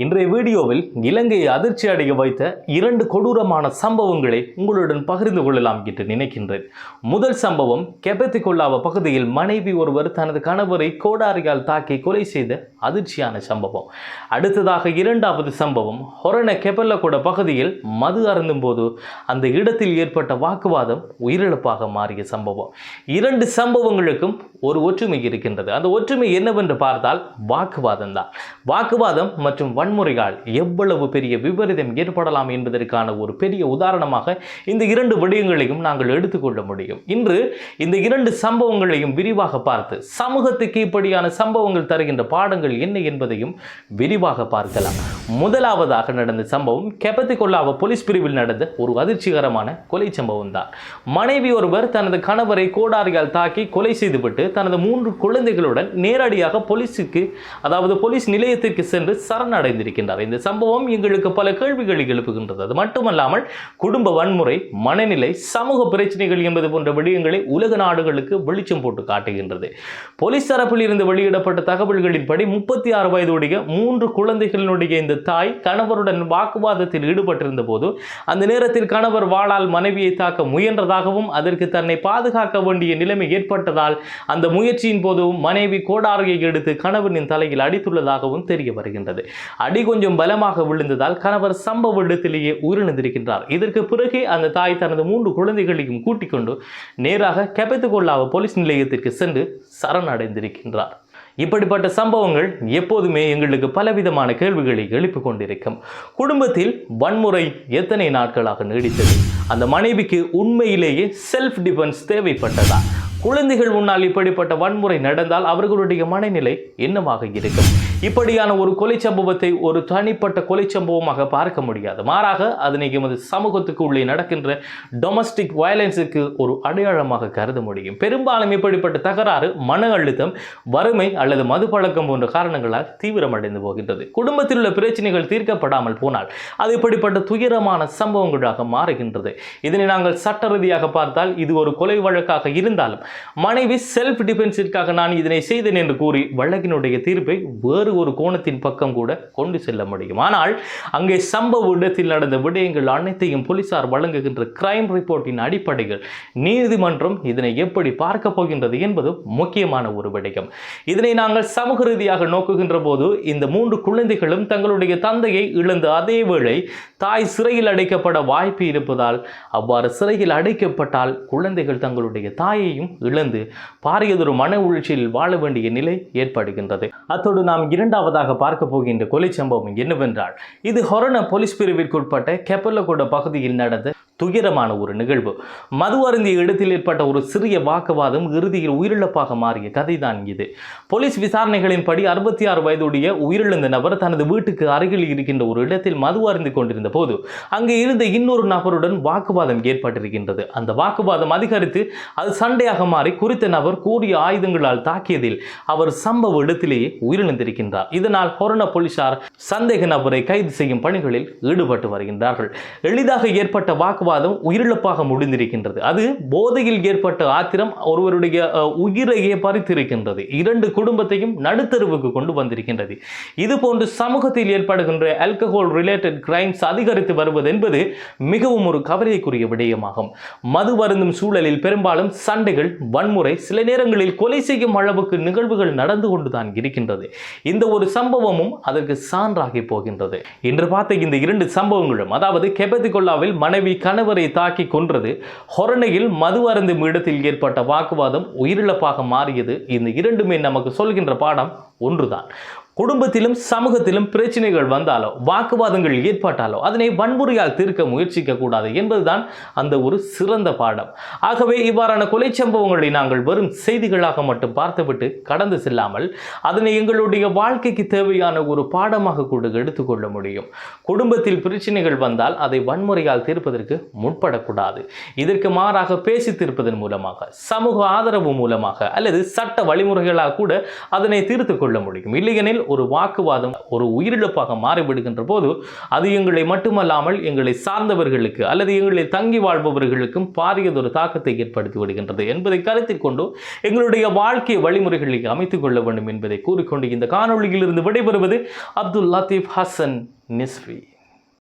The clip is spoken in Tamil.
இன்றைய வீடியோவில் இலங்கையை அதிர்ச்சி அடைய வைத்த இரண்டு கொடூரமான சம்பவங்களை உங்களுடன் பகிர்ந்து கொள்ளலாம் என்று நினைக்கின்றேன். முதல் சம்பவம் கெபெத்திகொல்லாவ பகுதியில் மனைவி ஒருவர் தனது கணவரை கோடாரியால் தாக்கி கொலை செய்த அதிர்ச்சியான சம்பவம். அடுத்ததாக இரண்டாவது சம்பவம் ஹொரண கெபெல்லகொட பகுதியில் மது அருந்தும் போது அந்த இடத்தில் ஏற்பட்ட வாக்குவாதம் உயிரிழப்பாக மாறிய சம்பவம். இரண்டு சம்பவங்களுக்கும் ஒரு ஒற்றுமை இருக்கின்றது. அந்த ஒற்றுமை என்னவென்று பார்த்தால் வாக்குவாதம் தான். வாக்குவாதம் மற்றும் வன்முறையால் எவ்வளவு பெரிய விபரீதம் ஏற்படலாம் என்பதற்கான ஒரு பெரிய உதாரணமாக இந்த இரண்டு விடயங்களையும் நாங்கள் எடுத்துக்கொள்ள முடியும். இன்று இந்த இரண்டு சம்பவங்களையும் விரிவாக பார்த்து சமூகத்துக்கு இப்படியான சம்பவங்கள் தருகின்ற பாடங்கள் என்ன என்பதையும் விரிவாக பார்க்கலாம். முதலாவதாக நடந்த சம்பவம் கெபெத்திகொல்லாவ போலீஸ் பிரிவில் நடந்த ஒரு அதிர்ச்சிகரமான கொலை சம்பவம் தான். மனைவி ஒருவர் தனது கணவரை கோடாரியால் தாக்கி கொலை செய்துவிட்டு தனது 3 குழந்தைகளுடன் நேரடியாக போலீஸ் நிலையத்திற்கு சென்று சரணடைந்திருக்கின்றார். இந்த சம்பவம் எங்களுக்கு பல கேள்விகளை எழுப்புகின்றது. அது மட்டுமல்லாமல் குடும்ப வன்முறை, மனநிலை, சமூக பிரச்சனைகள் என்பது போன்ற விடயங்களை உலக நாடுகளுக்கு வெளிச்சம் போட்டு காட்டுகின்றது. போலீஸ் தரப்பில் இருந்து வெளியிடப்பட்ட தகவல்களின்படி 36 வயதுடைய 3 குழந்தைகளினுடைய இந்த தாய் கணவருடன் வாக்குவாதத்தில் ஈடுபட்டிருந்த போது அந்த நேரத்தில் கணவர் வாளால் மனைவியை தாக்க முயன்றதாகவும் அதற்கு தன்னை பாதுகாக்க வேண்டிய நிலைமை ஏற்பட்டதால் அந்த முயற்சியின் போது மனைவி கோடாரியை எடுத்து கணவனின் தலையில் அடித்துள்ளதாகவும் தெரிய வருகின்றது. அடி கொஞ்சம் பலமாக விழுந்ததால் கணவர் சம்பவ இடத்திலேயே உயிரிழந்திருக்கின்றார். இதற்கு பிறகு அந்த தாய் தனது 3 குழந்தைகளையும் கூட்டிக் கொண்டு நேராக கெபெத்திகொல்லாவ போலீஸ் நிலையத்திற்கு சென்று சரணடைந்திருக்கின்றார். இப்படிப்பட்ட சம்பவங்கள் எப்போதுமே எங்களுக்கு பலவிதமான கேள்விகளை எழுப்பிக் கொண்டிருக்கும். குடும்பத்தில் வன்முறை எத்தனை நாட்களாக நீடித்தது? அந்த மனைவிக்கு உண்மையிலேயே செல்ஃப் டிஃபென்ஸ் தேவைப்பட்டதா? குழந்தைகள் முன்னால் இப்படிப்பட்ட வன்முறை நடந்தால் அவர்களுடைய மனநிலை என்னவாக இருக்கும்? இப்படியான ஒரு கொலை சம்பவத்தை ஒரு தனிப்பட்ட கொலை சம்பவமாக பார்க்க முடியாது. மாறாக அதனை எமது சமூகத்துக்கு உள்ளே நடக்கின்ற டொமஸ்டிக் வயலன்ஸுக்கு ஒரு அடையாளமாக கருத முடியும். பெரும்பாலும் இப்படிப்பட்ட தகராறு மன அழுத்தம், வறுமை அல்லது மது பழக்கம் போன்ற காரணங்களால் தீவிரமடைந்து போகின்றது. குடும்பத்தில் உள்ள பிரச்சனைகள் தீர்க்கப்படாமல் போனால் அது இப்படிப்பட்ட துயரமான சம்பவங்களாக மாறுகின்றது. இதனை நாங்கள் சட்ட ரீதியாக பார்த்தால் இது ஒரு கொலை வழக்காக இருந்தாலும் மனைவி செல்ஃப் டிஃபென்ஸிற்காக நான் இதனை செய்தேன் என்று கூறி வழக்கினுடைய தீர்ப்பை வேறு ஒரு கோணத்தின் பக்கம் கூட கொண்டு செல்ல முடியும். ஆனால் அங்கே சம்பவ இடத்தில் நடந்த விடயங்கள் அனைத்தையும் போலீசார் வழங்குகின்ற கிரைம் ரிப்போர்ட்டின் அடிப்படையில் நீதிமன்றம் இதனை எப்படி பார்க்க போகின்றது என்பது முக்கியமான ஒரு விடயம். இதனை நாங்கள் சமூக ரீதியாக நோக்குகின்ற போது இந்த 3 குழந்தைகளும் தங்களுடைய தந்தையை இழந்த அதே வேளை தாய் சிறையில் அடைக்கப்பட வாய்ப்பு இருப்பதால் அவ்வாறு சிறையில் அடைக்கப்பட்டால் குழந்தைகள் தங்களுடைய தாயையும் இழந்து பாரியதொரு மன உளைச்சலில் வாழ வேண்டிய நிலை ஏற்படுகின்றது. அத்தோடு நாம் இரண்டாவதாக பார்க்க போகின்ற கொலை சம்பவம் என்னவென்றால் இது ஹொரண போலீஸ் பிரிவிற்குட்பட்ட கெபெல்லகொட பகுதியில் நடந்த துயரமான ஒரு நிகழ்வு. மது அருந்திய இடத்தில் ஏற்பட்ட ஒரு சிறிய வாக்குவாதம் இறுதியில் உயிரிழப்பாக மாறிய கதைதான் இது. போலீஸ் விசாரணைகளின்படி 66 வயதுடைய உயிரிழந்த நபர் தனது வீட்டுக்கு அருகில் இருக்கின்ற ஒரு இடத்தில் மது அருந்தி கொண்டிருந்த போது அங்கே இருந்த இன்னொரு நபருடன் வாக்குவாதம் ஏற்பட்டிருக்கின்றது. அந்த வாக்குவாதம் அதிகரித்து அது சண்டையாக மாறி குறித்த நபர் கூறிய ஆயுதங்களால் தாக்கியதில் அவர் சம்பவ இடத்திலேயே உயிரிழந்திருக்கின்றார். இதனால் ஹொரண போலீசார் சந்தேக நபரை கைது செய்யும் பணிகளில் ஈடுபட்டு வருகின்றார்கள். எளிதாக ஏற்பட்ட வாக்குவாதம் உயிரிழப்பாக முடிந்திருக்கின்றது. அது போதையில் ஏற்பட்ட ஆத்திரம் ஒருவருடைய உயிரையே பறித்திருக்கின்றது. 2 குடும்பத்தையும் நடுத்தருவுக்கு கொண்டு வந்திருக்கின்றது. இதுபோன்று சமூகத்தில் ஏற்படுகின்ற ஆல்கஹால் ரிலேட்டட் கிரைம்ஸ் அதிகரித்து வருவது என்பது மிகவும் ஒரு கவலைக்குரிய விடயமாகும். மது வருந்தும் சூழலில் பெரும்பாலும் சண்டைகள், வன்முறை, சில நேரங்களில் கொலை செய்யும் அளவுக்கு நிகழ்வுகள் நடந்து கொண்டுதான் இருக்கின்றது. இந்த ஒரு சம்பவமும் அதற்கு சான்றாகி போகின்றது. இன்று பார்த்த இந்த 2 சம்பவங்களும், அதாவது கெபெத்திகொல்லாவில் மனைவி கணவரை தாக்கி கொன்றது, ஹொரணையில் மது அருந்தும் இடத்தில் ஏற்பட்ட வாக்குவாதம் உயிரிழப்பாக மாறியது, இந்த இரண்டுமே நமக்கு சொல்கின்ற பாடம் ஒன்றுதான். குடும்பத்திலும் சமூகத்திலும் பிரச்சனைகள் வந்தாலோ வாக்குவாதங்கள் ஏற்பட்டாலோ அதனை வன்முறையால் தீர்க்க முயற்சிக்க கூடாது என்பதுதான் அந்த ஒரு சிறந்த பாடம். ஆகவே இவ்வாறான கொலை சம்பவங்களை நாங்கள் வெறும் செய்திகளாக மட்டும் பார்த்துவிட்டு கடந்து செல்லாமல் அதனை எங்களுடைய வாழ்க்கைக்கு தேவையான ஒரு பாடமாக கூட எடுத்துக்கொள்ள முடியும். குடும்பத்தில் பிரச்சனைகள் வந்தால் அதை வன்முறையால் தீர்ப்பதற்கு முற்படக்கூடாது. இதற்கு மாறாக பேசி தீர்ப்பதன் மூலமாக, சமூக ஆதரவு மூலமாக அல்லது சட்ட வழிமுறைகளால் கூட அதனை தீர்த்து கொள்ள முடியும். இல்லையெனில் ஒரு வாக்குவாதம் ஒரு உயிரிழப்பாக மாறிவிடுகின்ற போது அது எங்களை மட்டுமல்லாமல் எங்களை சார்ந்தவர்களுக்கு அல்லது எங்களை தங்கி வாழ்பவர்களுக்கும் பாரியதொரு தாக்கத்தை ஏற்படுத்தி விடுகின்றது என்பதை கருத்தில் கொண்டு எங்களுடைய வாழ்க்கை வழிமுறைகளை அமைத்துக் கொள்ள வேண்டும் என்பதை கூறிக்கொண்டு இந்த காணொளியில் இருந்து விடைபெறுவது அப்துல் லத்தீப் ஹசன் நிஸ்வி.